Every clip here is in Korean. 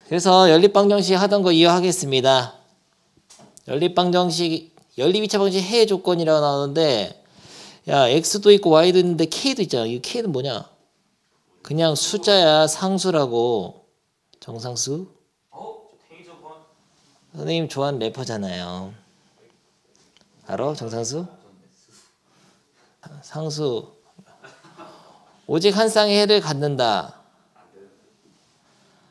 그래서 연립방정식 하던 거 이어하겠습니다. 연립방정식, 연립이차 방정식 해의 조건이라고 나오는데, 야, x도 있고 y도 있는데 k도 있잖아. 이 k는 뭐냐? 그냥 숫자야. 상수라고. 정상수. 선생님 좋아하는 래퍼잖아요. 알아? 정상수? 상수. 오직 한 쌍의 해를 갖는다.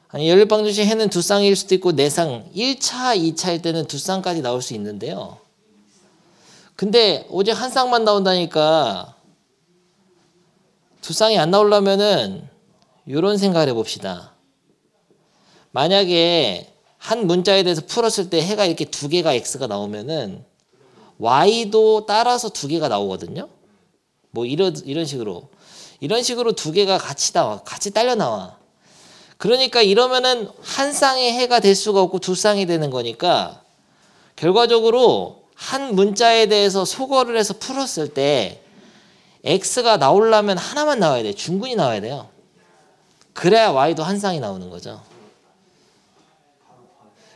아니, 연립방정식 해는 두 쌍일 수도 있고 네 쌍, 1차, 2차일 때는 두 쌍까지 나올 수 있는데요. 근데 오직 한 쌍만 나온다니까 두 쌍이 안 나오려면은 이런 생각을 해봅시다. 만약에 한 문자에 대해서 풀었을 때 해가 이렇게 두 개가 x가 나오면은 y도 따라서 두 개가 나오거든요. 뭐 이런 식으로 두 개가 같이 나와, 같이 딸려 나와. 그러니까 이러면은 한 쌍의 해가 될 수가 없고 두 쌍이 되는 거니까 결과적으로 한 문자에 대해서 소거를 해서 풀었을 때 x가 나오려면 하나만 나와야 돼. 중근이 나와야 돼요. 그래야 y도 한 쌍이 나오는 거죠.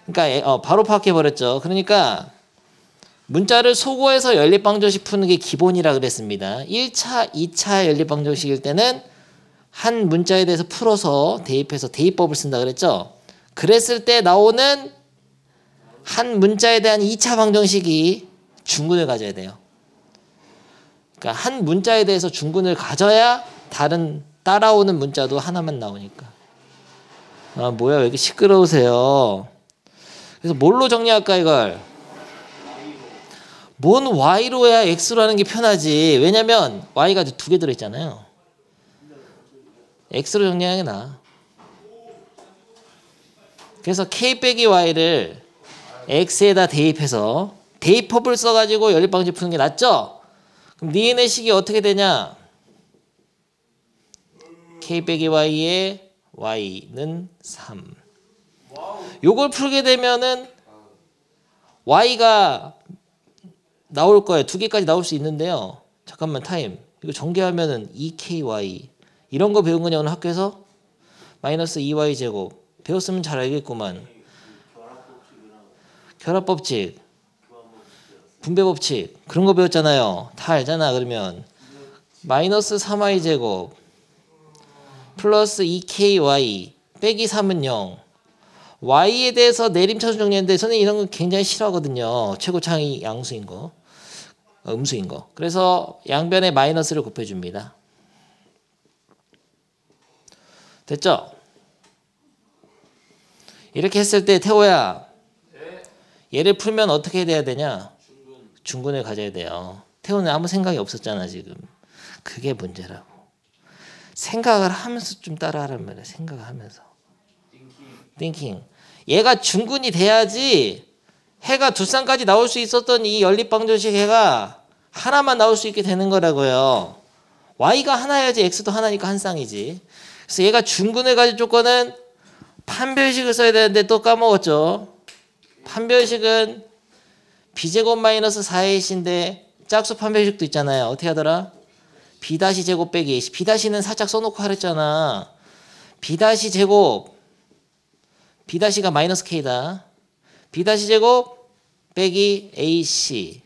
그러니까 바로 파악해버렸죠. 그러니까 문자를 소거해서 연립방정식 푸는 게 기본이라 그랬습니다. 1차, 2차 연립방정식일 때는 한 문자에 대해서 풀어서 대입해서 대입법을 쓴다 그랬죠. 그랬을 때 나오는 한 문자에 대한 2차 방정식이 중근을 가져야 돼요. 그러니까 한 문자에 대해서 중근을 가져야 다른 따라오는 문자도 하나만 나오니까. 아, 뭐야, 왜 이렇게 시끄러우세요? 그래서 뭘로 정리할까, 이걸? 뭔 y로 해야 x로 하는 게 편하지. 왜냐면 y가 두 개 들어있잖아요. x로 정리하는 게 나아. 그래서 k 빼기 y를 x에다 대입해서 대입법을 써가지고 연립방정식 푸는 게 낫죠? 그럼 니은의 식이 어떻게 되냐? k 빼기 y에 y는 3. 요걸 풀게 되면은 y가 나올 거예요. 두 개까지 나올 수 있는데요. 잠깐만, 타임. 이거 전개하면은 2ky. 이런 거 배운 거냐, 오늘 학교에서? 마이너스 2y 제곱. 배웠으면 잘 알겠구만. 결합법칙, 분배법칙. 그런 거 배웠잖아요. 다 알잖아, 그러면. 마이너스 3y 제곱. 플러스 2ky. 빼기 3은 0. y에 대해서 내림차순 정리했는데 선생님 이런 거 굉장히 싫어하거든요. 최고차이 양수인 거. 음수인 거. 그래서 양변에 마이너스를 곱해줍니다. 됐죠? 이렇게 했을 때 태호야, 얘를 풀면 어떻게 돼야 되냐? 중근을 가져야 돼요. 태호는 아무 생각이 없었잖아 지금. 그게 문제라고. 생각을 하면서 좀 따라하란 말이야. 생각을 하면서. thinking. 얘가 중근이 돼야지 해가 두 쌍까지 나올 수 있었던 이 연립방정식 해가 하나만 나올 수 있게 되는 거라고요. y가 하나여야지 x도 하나니까 한 쌍이지. 그래서 얘가 중근을 가질 조건은 판별식을 써야 되는데 또 까먹었죠. 판별식은 b제곱 마이너스 4ac인데 짝수 판별식도 있잖아요. 어떻게 하더라? b 제곱 빼기 ac. b는 살짝 써놓고 하랬잖아. b 제곱, b가 마이너스 k다. b 제곱 빼기 ac.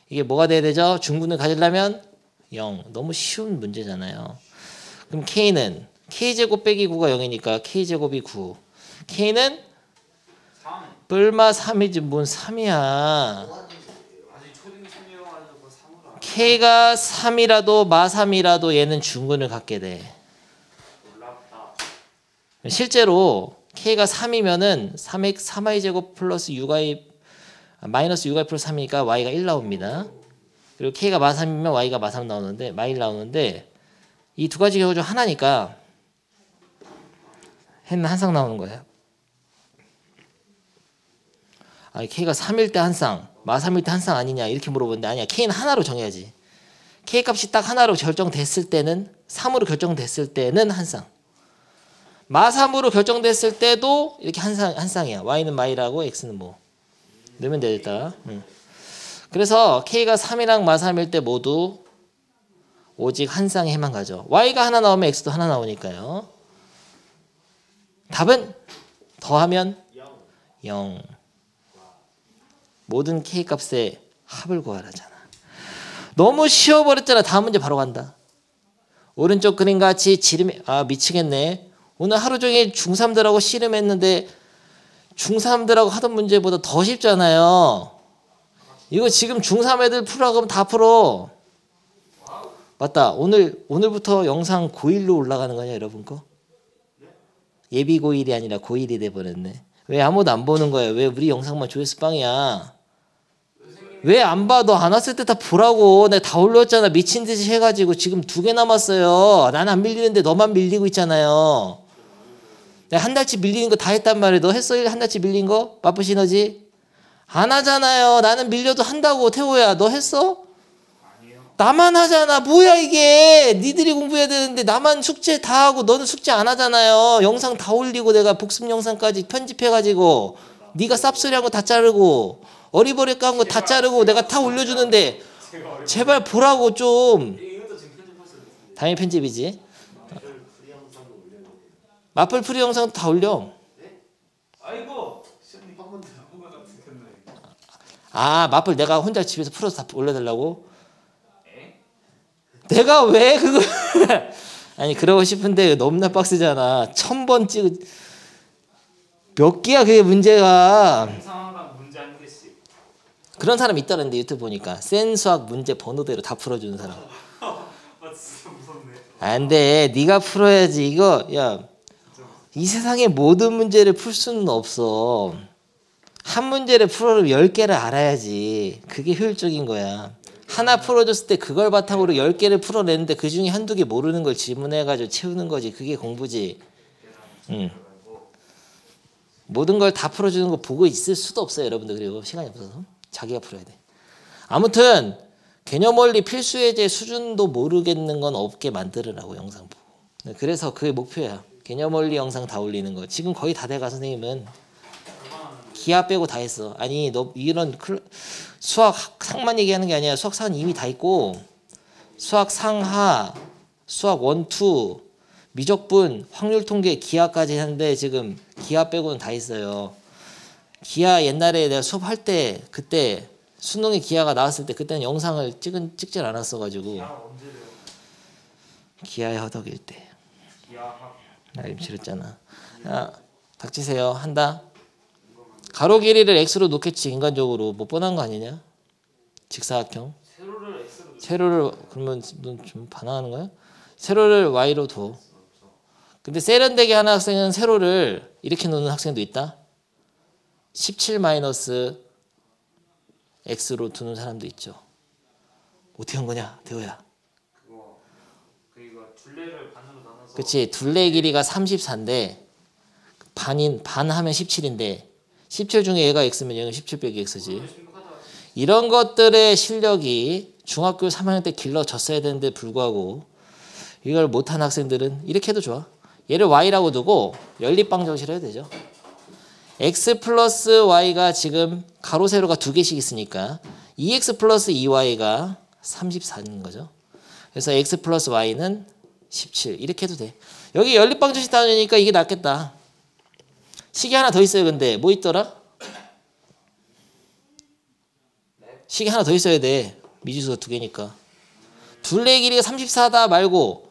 이게 뭐가 돼야 되죠? 중근을 가지려면 0. 너무 쉬운 문제잖아요. 그럼 k는 k제곱 빼기 9가 0이니까 k제곱이 9. k는 3. 뿔마 3이지 뭔 3이야. k가 3이라도 마 3이라도 얘는 중근을 갖게 돼. 실제로 k가 3이면은 3y 제곱 플러스 6y 마이너스 6y 플러스 3이니까 y가 1 나옵니다. 그리고 k가 마 3이면 y가 마 3 나오는데 마 1 나오는데 이 두 가지 경우 중 하나니까 해는 한 쌍 나오는 거예요. 아니 k가 3일 때 한 쌍, 마 3일 때 한 쌍 아니냐 이렇게 물어보는데 아니야. k는 하나로 정해야지. k 값이 딱 하나로 결정됐을 때는 3으로 결정됐을 때는 한 쌍. 마 3으로 결정됐을 때도 이렇게 한 쌍이야. y는 마이라고 x는 뭐 넣으면 되겠다. 그래서 k가 3이랑 마 3일 때 모두 오직 한 쌍의 해만 가죠. y가 하나 나오면 x도 하나 나오니까요. 답은 더하면 0. 모든 K값의 합을 구하라잖아. 너무 쉬워버렸잖아. 다음 문제 바로 간다. 오른쪽 그림 같이 지름이 미치겠네. 오늘 하루 종일 중3들하고 씨름했는데 중3들하고 하던 문제보다 더 쉽잖아요. 이거 지금 중3 애들 풀으라고 하면 다 풀어. 맞다. 오늘부터 영상 고1로 올라가는 거냐 여러분 거? 예비 고1이 아니라 고1이 돼버렸네. 왜 아무도 안 보는 거야? 왜 우리 영상만 조회수 빵이야? 왜 안 봐? 너 안 왔을 때 다 보라고. 내가 다 올렸잖아. 미친 듯이 해가지고 지금 2개 남았어요. 난 안 밀리는데 너만 밀리고 있잖아요. 내가 한 달치 밀리는 거 다 했단 말이야. 너 했어? 한 달치 밀린 거? 마프 시너지? 안 하잖아요. 나는 밀려도 한다고. 태호야 너 했어? 나만 하잖아. 뭐야 이게. 니들이 공부해야 되는데 나만 숙제 다 하고 너는 숙제 안 하잖아요. 영상 다 올리고 내가 복습 영상까지 편집해가지고 네가 쌉소리한 거 다 자르고 어리버리 깐 거 다 자르고 내가 다 올려주는데 제발 보라고 좀. 당연히 편집이지. 마플 프리 영상 다 올려. 아이고 시험님 한번 더 같은 마플 내가 혼자 집에서 풀어서 다 올려달라고? 내가 왜 그거 아니 그러고 싶은데 너무나 빡세잖아. 1000번 찍 몇 개야 그게 문제가. 상황당 문제 한 개씩. 그런 사람 있다는데 유튜브 보니까 센 수학 문제 번호대로 다 풀어주는 사람. 진짜 무섭네. 안 돼. 네가 풀어야지. 이거 야 이 세상의 모든 문제를 풀 수는 없어. 한 문제를 풀어도 10개를 알아야지. 그게 효율적인 거야. 하나 풀어줬을 때 그걸 바탕으로 10개를 풀어내는데 그중에 한두 개 모르는 걸 질문해가지고 채우는 거지. 그게 공부지. 모든 걸 다 풀어주는 거 보고 있을 수도 없어요. 여러분들. 그리고 시간이 없어서 자기가 풀어야 돼. 아무튼 개념 원리 필수 예제 수준도 모르겠는 건 없게 만들으라고 영상 보고. 그래서 그게 목표야. 개념 원리 영상 다 올리는 거. 지금 거의 다 돼가. 선생님은 기하 빼고 다 했어. 아니 너 이런 수학 상만 얘기하는 게 아니야. 수학 상은 이미 다 있고 수학 상하, 수학 원투, 미적분, 확률 통계, 기하까지 하는데 지금 기하 빼고는 다 있어요. 기하 옛날에 내가 수업할 때 그때 수능에 기하가 나왔을 때 그때는 영상을 찍질 않았어가지고 기하의 허덕일 때 나 임치렀잖아. 야 닥치세요. 한다. 가로 길이를 x로 놓겠지. 인간적으로 뭐 뻔한 거 아니냐? 직사각형. 세로를 그러면 넌 좀 반항하는 거야? 세로를 y로 둬. 근데 세련되게 하는 학생은 세로를 이렇게 놓는 학생도 있다. 17 마이너스 x로 두는 사람도 있죠. 어떻게 한 거냐, 대호야? 그거 둘레를 반으로 나눠서. 그렇지. 둘레 길이가 34인데 반 하면 17인데 17 중에 얘가 x면 얘는 17 빼기 x지. 이런 것들의 실력이 중학교 3학년 때 길러졌어야 되는데 불구하고 이걸 못한 학생들은 이렇게 해도 좋아. 얘를 y라고 두고 연립방정식을 해도 되죠. x 플러스 y가 지금 가로 세로가 2개씩 있으니까 2x 플러스 2y가 34인 거죠. 그래서 x 플러스 y는 17 이렇게 해도 돼. 여기 연립방정식 따지니까 이게 낫겠다. 식이 하나 더 있어요. 근데 뭐 있더라? 식이 하나 더 있어야 돼. 미지수가 2개니까. 둘레 길이가 34다 말고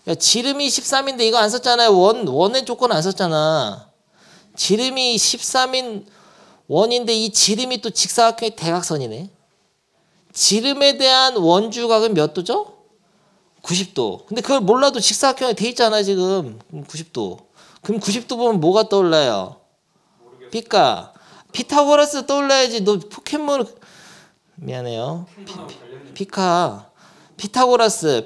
야, 지름이 13인데 이거 안 썼잖아요. 원의 조건 안 썼잖아. 지름이 13인 원인데 이 지름이 또 직사각형의 대각선이네. 지름에 대한 원주각은 몇 도죠? 90도. 근데 그걸 몰라도 직사각형이 돼 있잖아 지금. 90도. 그럼 90도 보면 뭐가 떠올라요? 피카. 피타고라스 떠올라야지. 너 포켓몬 미안해요. 피카. 피타고라스.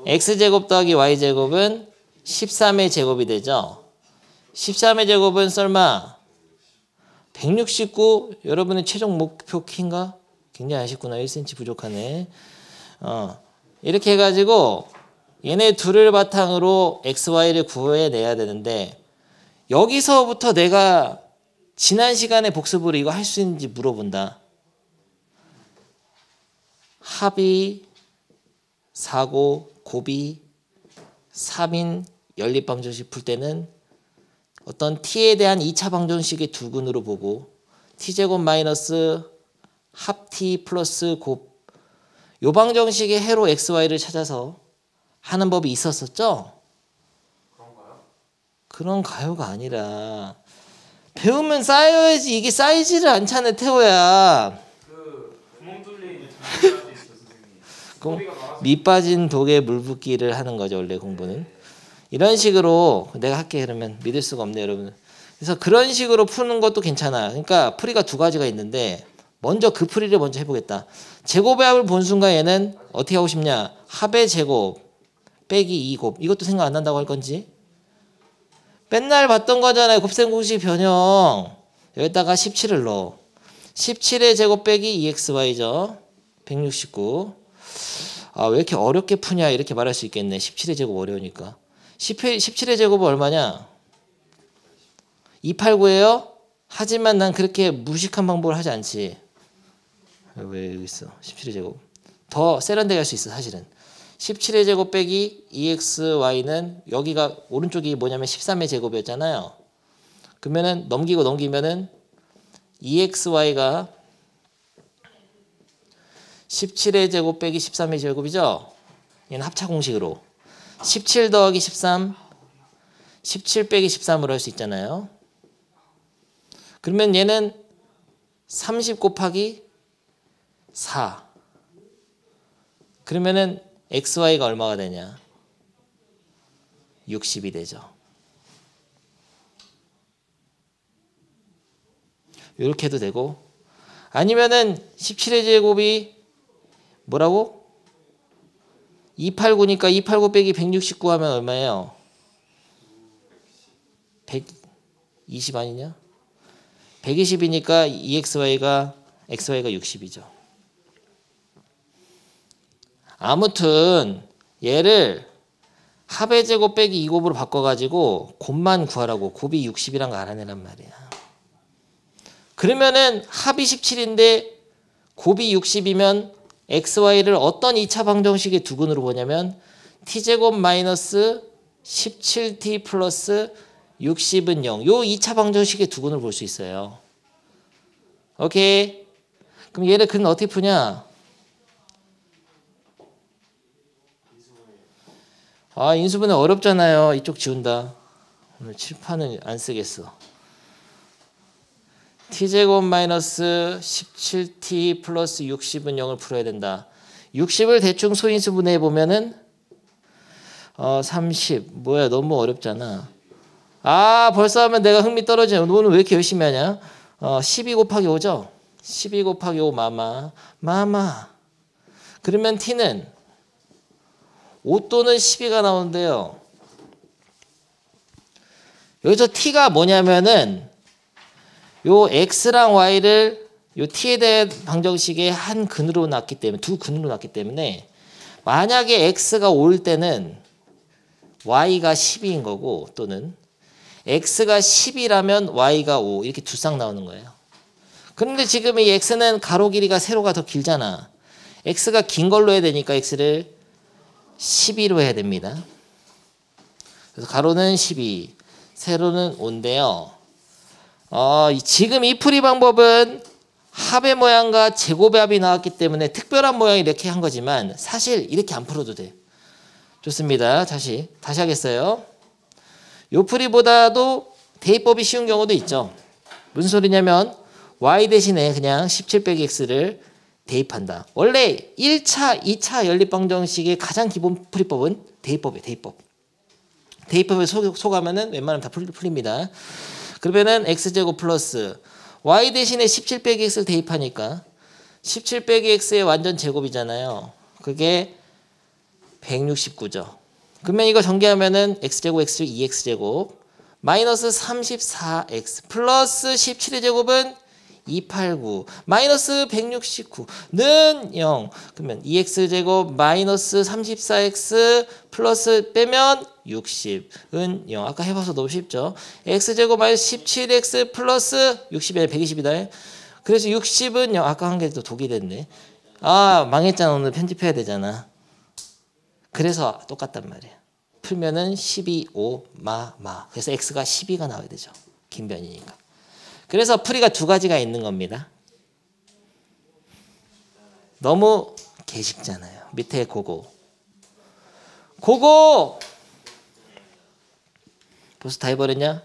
x제곱 더하기 y제곱은 13의 제곱이 되죠. 13의 제곱은 설마 169 여러분의 최종 목표 키인가? 굉장히 아쉽구나. 1cm 부족하네. 이렇게 해가지고 얘네 둘을 바탕으로 xy를 구해내야 되는데 여기서부터 내가 지난 시간에 복습으로 이거 할 수 있는지 물어본다. 합이, 사고, 곱이, 3인, 연립방정식 풀 때는 어떤 t에 대한 2차 방정식의 두근으로 보고 t제곱 마이너스 합 t 플러스 곱 요 방정식의 해로 xy를 찾아서 하는 법이 있었었죠? 그런가요? 그런 가요가 아니라 배우면 쌓여야지. 이게 쌓이지를 않잖아 태호야. 그 구멍 뚫린 전기까지 있어 선생님. 그럼 소리가 나와서 밑 빠진 독에 물 붓기를 하는 거죠 원래 공부는. 이런 식으로 내가 할게. 그러면 믿을 수가 없네 여러분. 그래서 그런 식으로 푸는 것도 괜찮아. 그러니까 풀이가 두 가지가 있는데 먼저 그 풀이를 먼저 해보겠다. 제곱의 합을 본 순간 얘는 어떻게 하고 싶냐. 합의 제곱 빼기 2곱. 이것도 생각 안 난다고 할 건지. 맨날 봤던 거잖아요. 곱셈 공식 변형. 여기다가 17을 넣어. 17의 제곱 빼기 2xy죠. 169. 아, 왜 이렇게 어렵게 푸냐 이렇게 말할 수 있겠네. 17의 제곱 어려우니까. 17의 제곱은 얼마냐? 289예요. 하지만 난 그렇게 무식한 방법을 하지 않지. 왜 여기 있어? 17의 제곱. 더 세련되게 할 수 있어 사실은. 17의 제곱 빼기 2xy는 여기가 오른쪽이 뭐냐면 13의 제곱이었잖아요. 그러면은 넘기면은 2xy가 17의 제곱 빼기 13의 제곱이죠. 얘는 합차 공식으로 17 더하기 13 17 빼기 13으로 할 수 있잖아요. 그러면 얘는 30 곱하기 4. 그러면은 xy가 얼마가 되냐? 60이 되죠. 이렇게 해도 되고 아니면은 17의 제곱이 뭐라고? 289니까 289 빼기 169 하면 얼마예요? 120 아니냐? 120이니까 2xy가 xy가 60이죠. 아무튼 얘를 합의 제곱 빼기 2곱으로 바꿔가지고 곱만 구하라고. 곱이 60이란 거 알아내란 말이야. 그러면은 합이 17인데 곱이 60이면 xy를 어떤 2차 방정식의 두근으로 보냐면 t제곱 마이너스 17t 플러스 60은 0. 요 2차 방정식의 두근을 볼 수 있어요. 오케이. 그럼 얘를 그는 어떻게 푸냐? 아, 인수분해 어렵잖아요. 이쪽 지운다. 오늘 칠판은 안 쓰겠어. t제곱 마이너스 17t 플러스 60은 0을 풀어야 된다. 60을 대충 소인수분해 보면은 30. 뭐야 너무 어렵잖아. 아 벌써 하면 내가 흥미 떨어지네. 너는 왜 이렇게 열심히 하냐? 12 곱하기 5죠? 12 곱하기 5 마마. 그러면 t는 5 또는 12가 나오는데요. 여기서 t가 뭐냐면은 요 x랑 y를 요 t에 대한 방정식의 한 근으로 놨기 때문에 두 근으로 놨기 때문에 만약에 x가 5일 때는 y가 12인 거고 또는 x가 10이라면 y가 5 이렇게 두 쌍 나오는 거예요. 그런데 지금 이 x는 가로 길이가 세로가 더 길잖아. x가 긴 걸로 해야 되니까 x를 12로 해야 됩니다. 그래서 가로는 12, 세로는 5인데요. 지금 이 풀이 방법은 합의 모양과 제곱의 합이 나왔기 때문에 특별한 모양이 이렇게 한 거지만 사실 이렇게 안 풀어도 돼. 좋습니다. 다시 하겠어요. 요 풀이보다도 대입법이 쉬운 경우도 있죠. 무슨 소리냐면 y 대신에 그냥 17 빼기 x를 대입한다. 원래 1차, 2차 연립방정식의 가장 기본 풀이법은 대입법이에요. 대입법에 속하면은 웬만하면 다 풀립니다. 그러면은 x제곱 플러스 y 대신에 17 빼기 x를 대입하니까 17 빼기 x의 완전 제곱이잖아요. 그게 169죠. 그러면 이거 전개하면은 x제곱 x 2x제곱 마이너스 34x 플러스 17의 제곱은 289 마이너스 169는 0. 그러면 2x제곱 마이너스 34x 플러스 빼면 60은 0. 아까 해봐서 너무 쉽죠. x제곱 마이너스 17x 플러스 60이 120이다. 그래서 60은 0. 아까 한 게 또 독이 됐네. 아 망했잖아. 오늘 편집해야 되잖아. 그래서 똑같단 말이야. 풀면은 12, 5, 마. 그래서 x가 12가 나와야 되죠. 긴 변이니까. 그래서 풀이가 두 가지가 있는 겁니다. 너무 개식잖아요. 밑에 고고. 벌써 다 해버렸냐?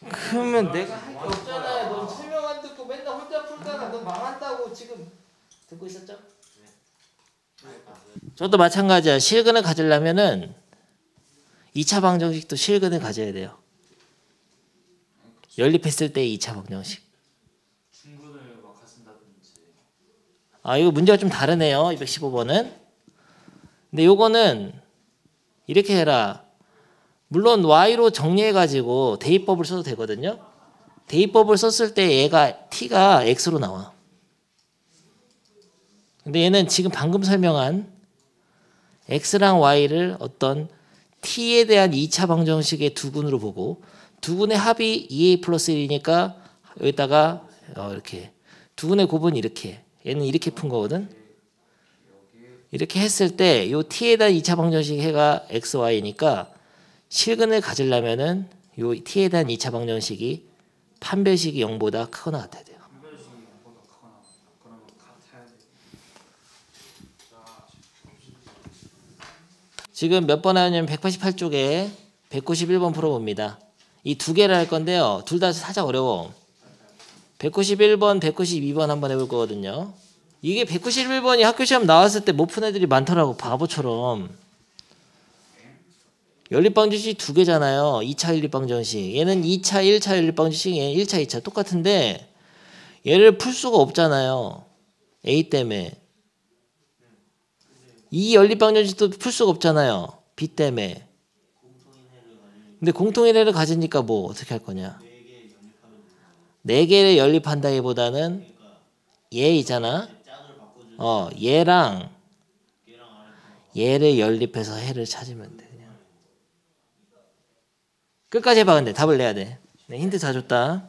그러면 내가 할 게 없잖아요. 넌 설명 안 듣고 맨날 혼자 풀다가 너 망한다고 지금 듣고 있었죠? 저도 마찬가지야. 실근을 가지려면은 2차 방정식도 실근을 가져야 돼요. 연립했을 때 2차 방정식. 중근을 막 가진다든지. 이거 문제가 좀 다르네요. 215번은. 근데 요거는 이렇게 해라. 물론 y로 정리해가지고 대입법을 써도 되거든요. 대입법을 썼을 때 얘가 t가 x로 나와. 근데 얘는 지금 방금 설명한 x랑 y를 어떤 t에 대한 2차 방정식의 두근으로 보고 두근의 합이 2a 플러스 1이니까 여기다가 이렇게 두근의 곱은 이렇게 얘는 이렇게 푼 거거든. 이렇게 했을 때 요 t에 대한 2차 방정식 해가 x, y니까 실근을 가지려면은 요 t에 대한 2차 방정식이 판별식이 0보다 크거나 같아야 돼요. 판별식이 0보다 크거나 그러면 같아야 돼. 지금 몇 번 하냐면 188쪽에 191번 풀어봅니다. 이 두 개를 할 건데요. 둘 다 살짝 어려워. 191번, 192번 한번 해볼 거거든요. 이게 191번이 학교 시험 나왔을 때 못 푼 애들이 많더라고. 바보처럼. 연립방정식 두 개잖아요. 2차 연립방정식. 얘는 2차, 1차 연립방정식, 얘는 1차, 2차 똑같은데 얘를 풀 수가 없잖아요. A 때문에. 이 연립방정식도 풀 수가 없잖아요. B 때문에. 근데 공통인 해를 가지니까 뭐 어떻게 할 거냐. 네 개를 연립한다기보다는 얘 있잖아. 얘랑 얘를 연립해서 해를 찾으면 돼. 그냥. 끝까지 해봐. 근데 답을 내야 돼. 네, 힌트 다 줬다.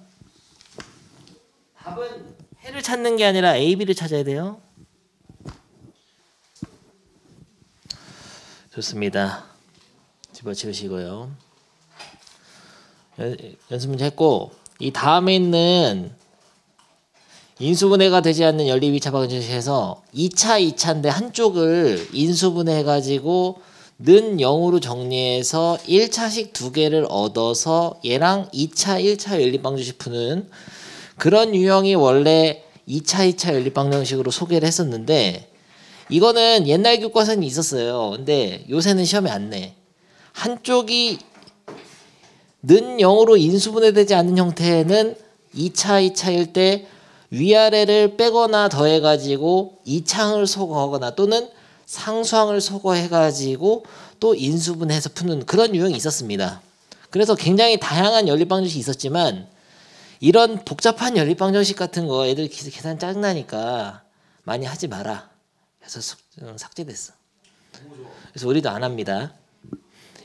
답은 해를 찾는 게 아니라 A, B를 찾아야 돼요. 좋습니다. 집어치우시고요. 연습 문제 했고 이 다음에 있는 인수분해가 되지 않는 연립 2차 방정식에서 2차, 2차인데 한쪽을 인수분해 해가지고 는 0으로 정리해서 1차식 두 개를 얻어서 얘랑 2차, 1차 연립 방정식 푸는 그런 유형이 원래 2차, 2차 연립 방정식으로 소개를 했었는데 이거는 옛날 교과서는 있었어요. 근데 요새는 시험에 안 내. 한쪽이 는 0으로 인수분해되지 않는 형태는 2차, 2차일 때 위아래를 빼거나 더해가지고 이창을 소거하거나 또는 상수항을 소거해가지고 또 인수분해해서 푸는 그런 유형이 있었습니다. 그래서 굉장히 다양한 연립방정식이 있었지만 이런 복잡한 연립방정식 같은 거 애들 계산 짜증나니까 많이 하지 마라. 그래서 삭제됐어. 그래서 우리도 안 합니다.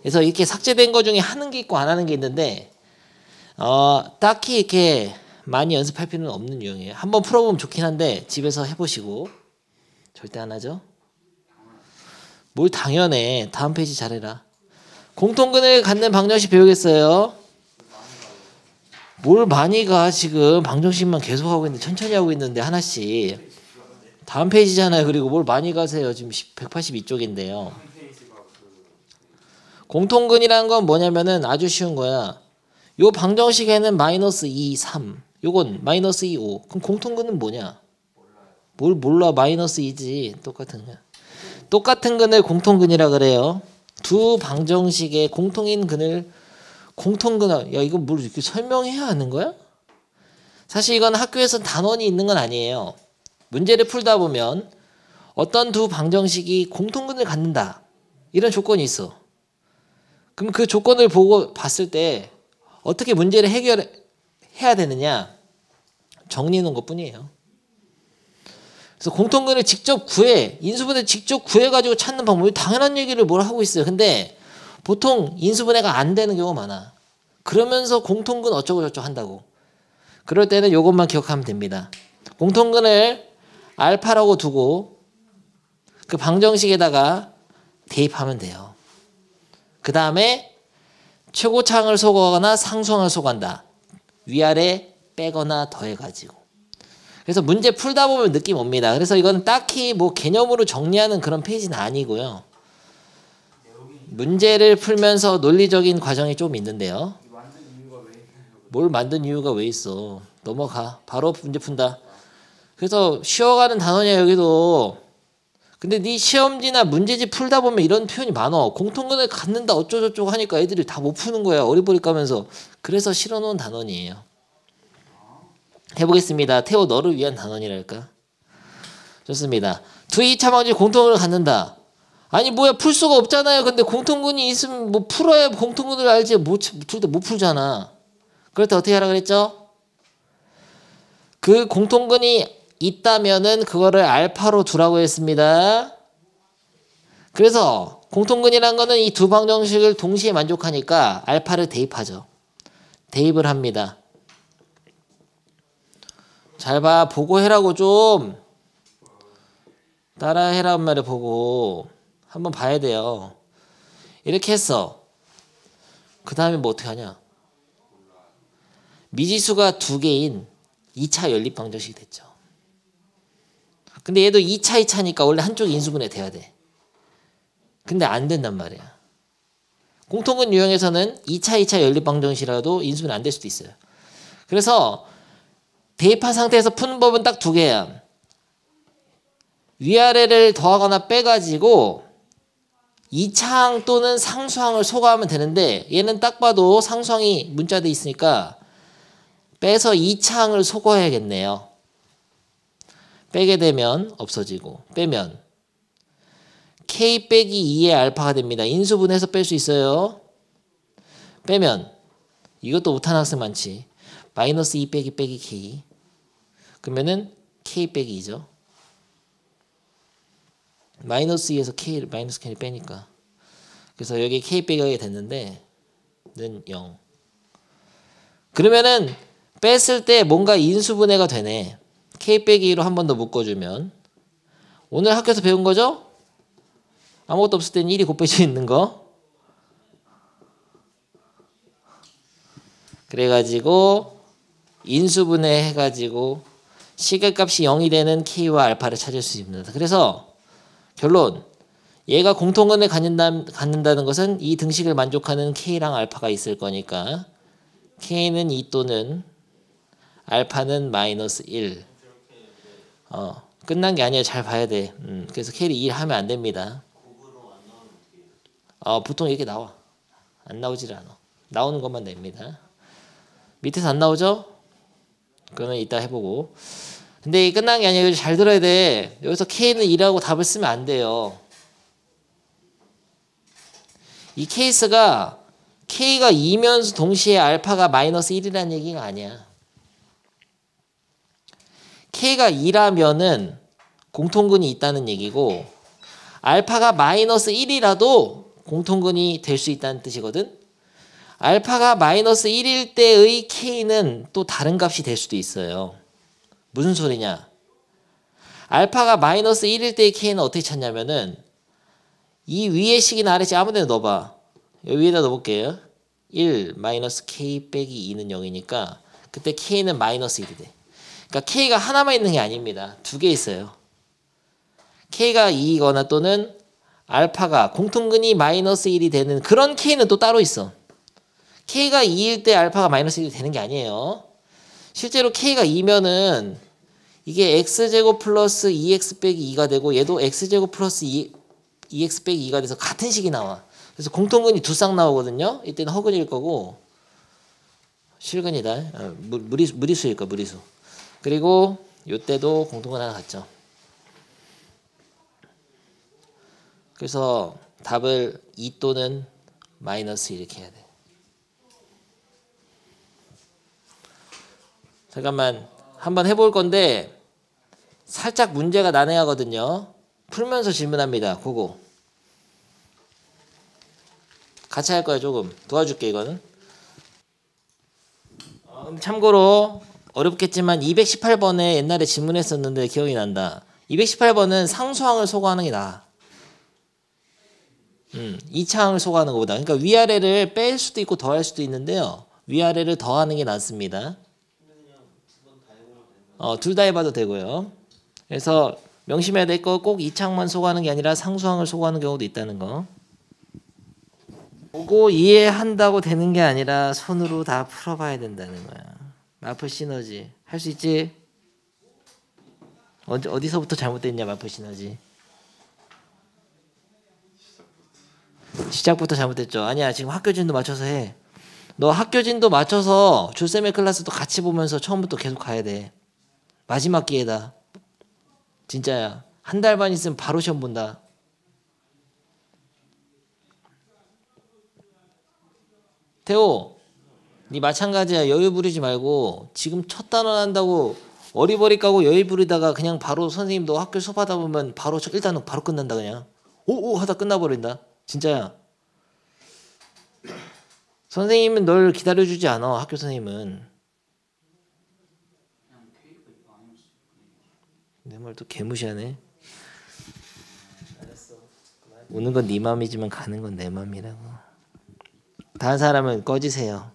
그래서 이렇게 삭제된 거 중에 하는 게 있고 안 하는 게 있는데 딱히 이렇게 많이 연습할 필요는 없는 유형이에요. 한번 풀어보면 좋긴 한데 집에서 해보시고. 절대 안 하죠? 뭘 당연해. 다음 페이지 잘해라. 공통근을 갖는 방정식 배우겠어요? 뭘 많이 가. 지금 방정식만 계속 하고 있는데 천천히 하고 있는데 하나씩. 다음 페이지잖아요. 그리고 뭘 많이 가세요. 지금 182쪽인데요. 공통근이라는 건 뭐냐면은 아주 쉬운 거야. 요 방정식에는 마이너스 2, 3 요건 마이너스 2, 5 그럼 공통근은 뭐냐? 뭘 몰라. 마이너스 2지. 똑같은 근을 공통근이라 그래요. 두 방정식의 공통인 근을 공통근. 야 이거 뭘 이렇게 설명해야 하는 거야? 사실 이건 학교에서 단원이 있는 건 아니에요. 문제를 풀다 보면 어떤 두 방정식이 공통근을 갖는다 이런 조건이 있어. 그럼 그 조건을 보고 봤을 때 어떻게 문제를 해결해야 되느냐 정리해 놓은 것뿐이에요. 그래서 공통근을 직접 구해 인수분해 직접 구해가지고 찾는 방법이 당연한 얘기를 뭘 하고 있어요. 근데 보통 인수분해가 안 되는 경우가 많아. 그러면서 공통근 어쩌고 저쩌고 한다고. 그럴 때는 이것만 기억하면 됩니다. 공통근을 알파라고 두고 그 방정식에다가 대입하면 돼요. 그 다음에 최고차항을 소거하거나 상수항을 소거한다. 위아래 빼거나 더해가지고. 그래서 문제 풀다 보면 느낌 옵니다. 그래서 이거는 딱히 뭐 개념으로 정리하는 그런 페이지는 아니고요. 문제를 풀면서 논리적인 과정이 좀 있는데요. 만든 이유가 왜 있나요? 뭘 만든 이유가 왜 있어. 넘어가. 바로 문제 푼다. 그래서 쉬어가는 단원이야 여기도. 근데 네 시험지나 문제집 풀다 보면 이런 표현이 많어. 공통근을 갖는다 어쩌고저쩌고 하니까 애들이 다 못 푸는 거야. 어리버리 까면서. 그래서 실어놓은 단원이에요. 해보겠습니다. 태호 너를 위한 단원이랄까. 좋습니다. 두 2차 방정식 공통근을 갖는다. 아니 뭐야 풀 수가 없잖아요. 근데 공통근이 있으면 뭐 풀어야 공통근을 알지. 둘 다 못 풀잖아. 그럴 때 어떻게 하라 그랬죠? 그 공통근이 있다면은 그거를 알파로 두라고 했습니다. 그래서 공통근이란 거는 이 두 방정식을 동시에 만족하니까 알파를 대입하죠. 대입을 합니다. 잘 봐. 보고 해라고 좀. 따라 해란 말에 보고 한번 봐야 돼요. 이렇게 했어. 그 다음에 뭐 어떻게 하냐. 미지수가 두 개인 2차 연립방정식이 됐죠. 근데 얘도 2차 2차니까 원래 한쪽이 인수분해 돼야 돼. 근데 안 된단 말이야. 공통근 유형에서는 2차 2차 연립방정식이라도 인수분해 안 될 수도 있어요. 그래서 대입한 상태에서 푸는 법은 딱 두 개야. 위아래를 더하거나 빼가지고 2차항 또는 상수항을 소거하면 되는데 얘는 딱 봐도 상수항이 문자돼 있으니까 빼서 2차항을 소거해야겠네요. 빼게 되면 없어지고 빼면 k 빼기 2의 알파가 됩니다. 인수분해해서 뺄 수 있어요. 빼면 이것도 못하는 학생 많지. 마이너스 2 빼기 빼기 k 그러면은 k 빼기 2죠. 마이너스 2에서 k 마이너스 k를 빼니까 그래서 여기 k 빼기가 됐는데 는 0. 그러면은 뺐을 때 뭔가 인수분해가 되네. k 빼기 2로 한 번 더 묶어주면 오늘 학교에서 배운 거죠? 아무것도 없을 때는 1이 곱빼져 있는 거. 그래가지고 인수분해 해가지고 시계값이 0이 되는 k와 알파를 찾을 수 있습니다. 그래서 결론 얘가 공통근을 갖는다는 것은 이 등식을 만족하는 k랑 알파가 있을 거니까 k는 2 또는 알파는 마이너스 1. 끝난 게 아니에요. 잘 봐야 돼. 그래서 k를 2 하면 안 됩니다. 보통 이렇게 나와. 안 나오질 않아. 나오는 것만 냅니다. 밑에서 안 나오죠? 그러면 이따 해보고. 근데 끝난 게 아니에요. 잘 들어야 돼. 여기서 k는 2라고 답을 쓰면 안 돼요. 이 케이스가 k가 2면서 동시에 알파가 마이너스 1이라는 얘기가 아니야. k가 2라면은 공통근이 있다는 얘기고 알파가 마이너스 1이라도 공통근이 될 수 있다는 뜻이거든. 알파가 마이너스 1일 때의 k는 또 다른 값이 될 수도 있어요. 무슨 소리냐? 알파가 마이너스 1일 때의 k는 어떻게 찾냐면은 이 위의 식이나 아래식 아무 데나 넣어봐. 여기 위에다 넣어볼게요. 1 마이너스 k 빼기 2는 0이니까 그때 k는 마이너스 1이 돼. 그러니까 k가 하나만 있는 게 아닙니다. 두 개 있어요. k가 2이거나 또는 알파가 공통근이 마이너스 1이 되는 그런 k는 또 따로 있어. k가 2일 때 알파가 마이너스 1이 되는 게 아니에요. 실제로 k가 2면은 이게 x제곱 플러스 2x 빼기 2가 되고 얘도 x제곱 플러스 2x 빼기 2가 돼서 같은 식이 나와. 그래서 공통근이 두 쌍 나오거든요. 이때는 허근일 거고 실근이다. 무리수일 거야. 무리수. 그리고 이때도 공통근 하나 같죠. 그래서 답을 2 또는 마이너스 이렇게 해야 돼. 잠깐만 한번 해볼 건데 살짝 문제가 난해하거든요. 풀면서 질문합니다. 그거 같이 할 거야. 조금 도와줄게. 이거는 참고로 어렵겠지만 218번에 옛날에 질문했었는데 기억이 난다. 218번은 상수항을 소거하는 게 나아. 이차항을 소거하는 것보다. 그러니까 위아래를 뺄 수도 있고 더할 수도 있는데요. 위아래를 더하는 게 낫습니다. 둘 다 해봐도 되고요. 그래서 명심해야 될 거 꼭 이차항만 소거하는 게 아니라 상수항을 소거하는 경우도 있다는 거. 보고 이해한다고 되는 게 아니라 손으로 다 풀어봐야 된다는 거야. 마플 시너지 할 수 있지? 어디서부터 잘못됐냐 마플 시너지? 시작부터 잘못됐죠. 아니야 지금 학교진도 맞춰서 해. 너 학교진도 맞춰서 줄쌤의 클래스도 같이 보면서 처음부터 계속 가야 돼. 마지막 기회다. 진짜야. 한 달 반 있으면 바로 시험 본다. 태호, 네 마찬가지야. 여유 부리지 말고 지금 첫 단원 한다고 어리버리 까고 여유 부리다가 그냥 바로 선생님도 학교 수업하다 보면 바로 첫 1단원 바로 끝난다 그냥. 오오 하다 끝나버린다. 진짜야. 선생님은 널 기다려주지 않아. 학교 선생님은. 내 말 또 개무시하네. 오는 건 네 맘이지만 가는 건 내 맘이라고. 다른 사람은 꺼지세요.